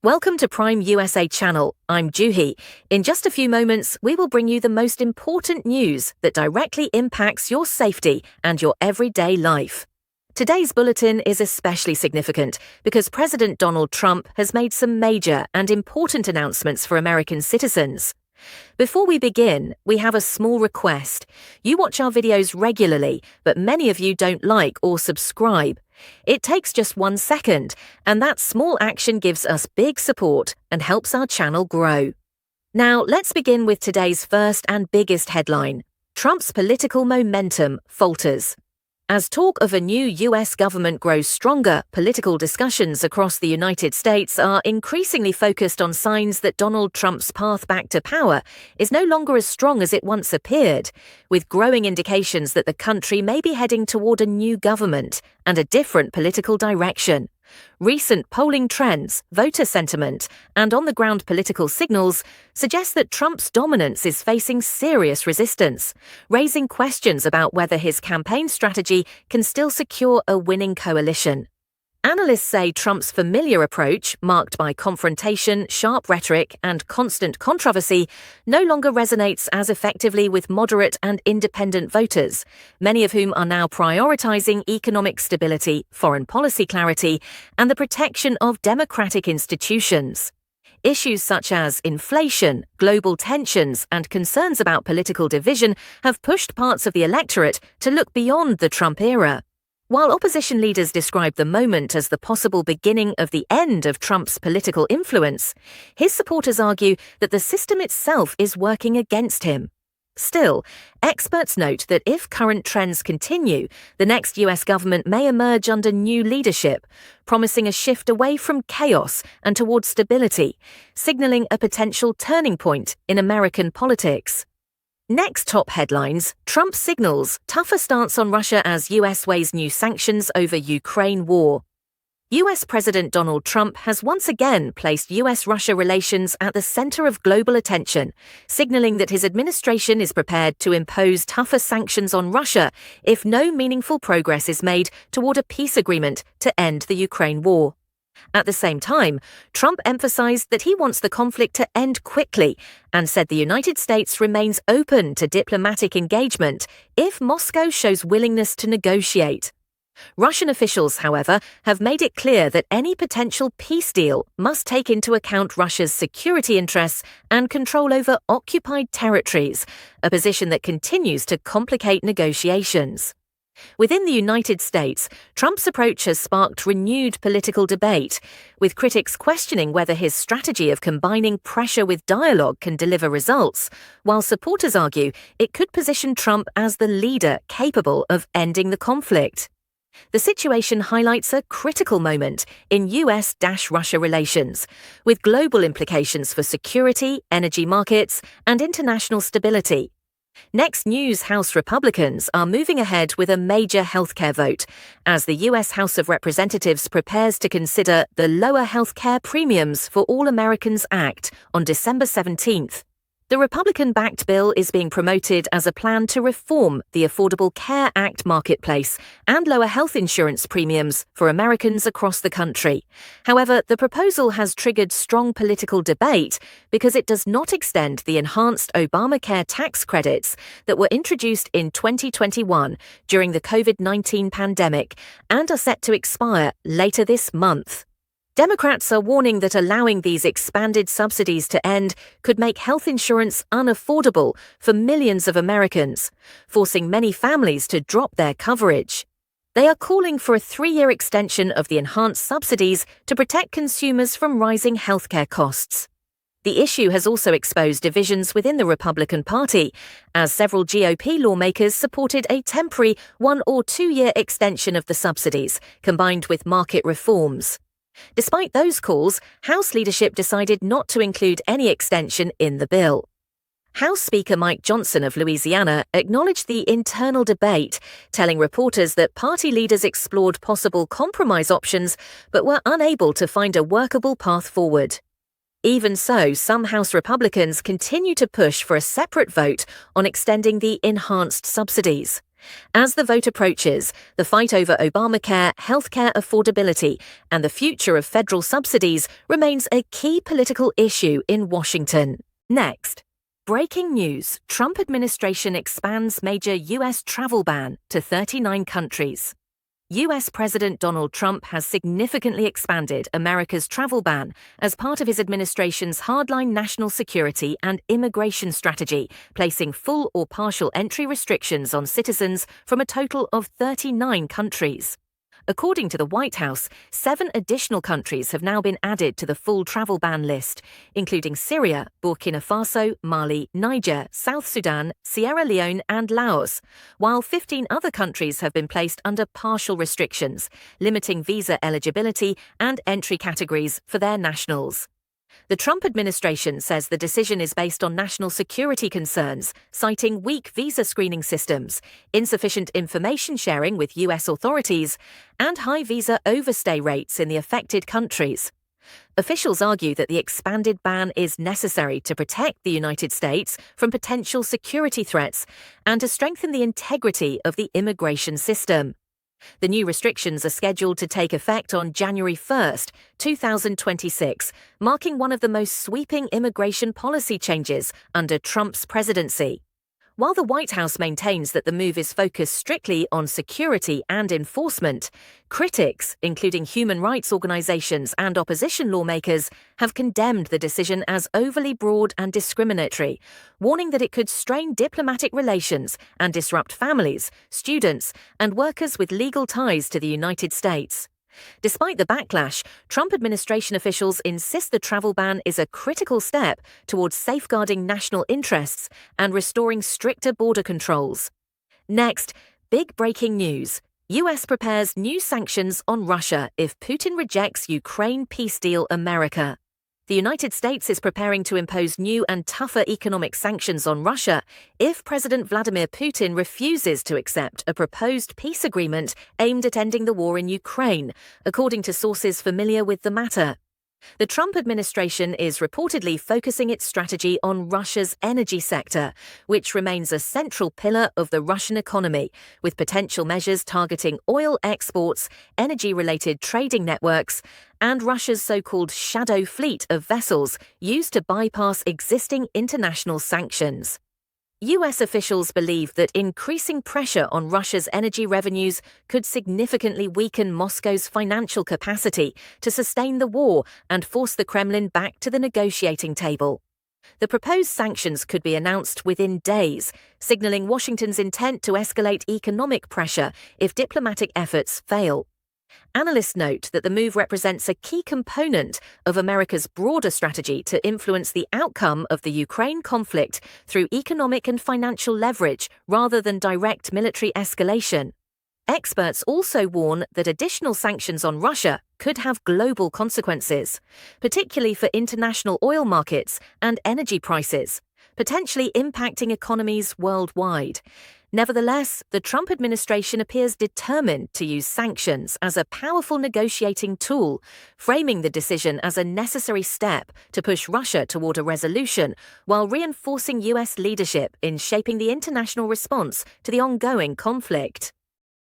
Welcome to Prime USA Channel. I'm Juhi. In just a few moments, we will bring you the most important news that directly impacts your safety and your everyday life. Today's bulletin is especially significant because President Donald Trump has made some major and important announcements for American citizens. Before we begin, we have a small request. You watch our videos regularly, but many of you don't like or subscribe. It takes just 1 second, and that small action gives us big support and helps our channel grow. Now, let's begin with today's first and biggest headline. Trump's political momentum falters. As talk of a new U.S. government grows stronger, political discussions across the United States are increasingly focused on signs that Donald Trump's path back to power is no longer as strong as it once appeared, with growing indications that the country may be heading toward a new government and a different political direction. Recent polling trends, voter sentiment, and on-the-ground political signals suggest that Trump's dominance is facing serious resistance, raising questions about whether his campaign strategy can still secure a winning coalition. Analysts say Trump's familiar approach, marked by confrontation, sharp rhetoric, and constant controversy, no longer resonates as effectively with moderate and independent voters, many of whom are now prioritizing economic stability, foreign policy clarity, and the protection of democratic institutions. Issues such as inflation, global tensions, and concerns about political division have pushed parts of the electorate to look beyond the Trump era. While opposition leaders describe the moment as the possible beginning of the end of Trump's political influence, his supporters argue that the system itself is working against him. Still, experts note that if current trends continue, the next U.S. government may emerge under new leadership, promising a shift away from chaos and towards stability, signaling a potential turning point in American politics. Next top headlines, Trump signals tougher stance on Russia as US weighs new sanctions over Ukraine war. US President Donald Trump has once again placed US-Russia relations at the center of global attention, signaling that his administration is prepared to impose tougher sanctions on Russia if no meaningful progress is made toward a peace agreement to end the Ukraine war. At the same time, Trump emphasized that he wants the conflict to end quickly and said the United States remains open to diplomatic engagement if Moscow shows willingness to negotiate. Russian officials, however, have made it clear that any potential peace deal must take into account Russia's security interests and control over occupied territories, a position that continues to complicate negotiations. Within the United States, Trump's approach has sparked renewed political debate, with critics questioning whether his strategy of combining pressure with dialogue can deliver results, while supporters argue it could position Trump as the leader capable of ending the conflict. The situation highlights a critical moment in US-Russia relations, with global implications for security, energy markets, and international stability. Next news, House Republicans are moving ahead with a major healthcare vote as the U.S. House of Representatives prepares to consider the Lower Healthcare Premiums for All Americans Act on December 17th. The Republican-backed bill is being promoted as a plan to reform the Affordable Care Act marketplace and lower health insurance premiums for Americans across the country. However, the proposal has triggered strong political debate because it does not extend the enhanced Obamacare tax credits that were introduced in 2021 during the COVID-19 pandemic and are set to expire later this month. Democrats are warning that allowing these expanded subsidies to end could make health insurance unaffordable for millions of Americans, forcing many families to drop their coverage. They are calling for a 3-year extension of the enhanced subsidies to protect consumers from rising healthcare costs. The issue has also exposed divisions within the Republican Party, as several GOP lawmakers supported a temporary 1- or 2-year extension of the subsidies, combined with market reforms. Despite those calls, House leadership decided not to include any extension in the bill. House Speaker Mike Johnson of Louisiana acknowledged the internal debate, telling reporters that party leaders explored possible compromise options but were unable to find a workable path forward. Even so, some House Republicans continue to push for a separate vote on extending the enhanced subsidies. As the vote approaches, the fight over Obamacare, healthcare affordability, and the future of federal subsidies remains a key political issue in Washington. Next, breaking news: Trump administration expands major U.S. travel ban to 39 countries. U.S. President Donald Trump has significantly expanded America's travel ban as part of his administration's hardline national security and immigration strategy, placing full or partial entry restrictions on citizens from a total of 39 countries. According to the White House, 7 additional countries have now been added to the full travel ban list, including Syria, Burkina Faso, Mali, Niger, South Sudan, Sierra Leone, and Laos, while 15 other countries have been placed under partial restrictions, limiting visa eligibility and entry categories for their nationals. The Trump administration says the decision is based on national security concerns, citing weak visa screening systems, insufficient information sharing with U.S. authorities, and high visa overstay rates in the affected countries. Officials argue that the expanded ban is necessary to protect the United States from potential security threats and to strengthen the integrity of the immigration system. The new restrictions are scheduled to take effect on January 1, 2026, marking one of the most sweeping immigration policy changes under Trump's presidency. While the White House maintains that the move is focused strictly on security and enforcement, critics, including human rights organizations and opposition lawmakers, have condemned the decision as overly broad and discriminatory, warning that it could strain diplomatic relations and disrupt families, students, and workers with legal ties to the United States. Despite the backlash, Trump administration officials insist the travel ban is a critical step towards safeguarding national interests and restoring stricter border controls. Next, big breaking news: U.S. prepares new sanctions on Russia if Putin rejects Ukraine peace deal. America. The United States is preparing to impose new and tougher economic sanctions on Russia if President Vladimir Putin refuses to accept a proposed peace agreement aimed at ending the war in Ukraine, according to sources familiar with the matter. The Trump administration is reportedly focusing its strategy on Russia's energy sector, which remains a central pillar of the Russian economy, with potential measures targeting oil exports, energy-related trading networks, and Russia's so-called shadow fleet of vessels used to bypass existing international sanctions. U.S. officials believe that increasing pressure on Russia's energy revenues could significantly weaken Moscow's financial capacity to sustain the war and force the Kremlin back to the negotiating table. The proposed sanctions could be announced within days, signaling Washington's intent to escalate economic pressure if diplomatic efforts fail. Analysts note that the move represents a key component of America's broader strategy to influence the outcome of the Ukraine conflict through economic and financial leverage rather than direct military escalation. Experts also warn that additional sanctions on Russia could have global consequences, particularly for international oil markets and energy prices, potentially impacting economies worldwide. Nevertheless, the Trump administration appears determined to use sanctions as a powerful negotiating tool, framing the decision as a necessary step to push Russia toward a resolution, while reinforcing U.S. leadership in shaping the international response to the ongoing conflict.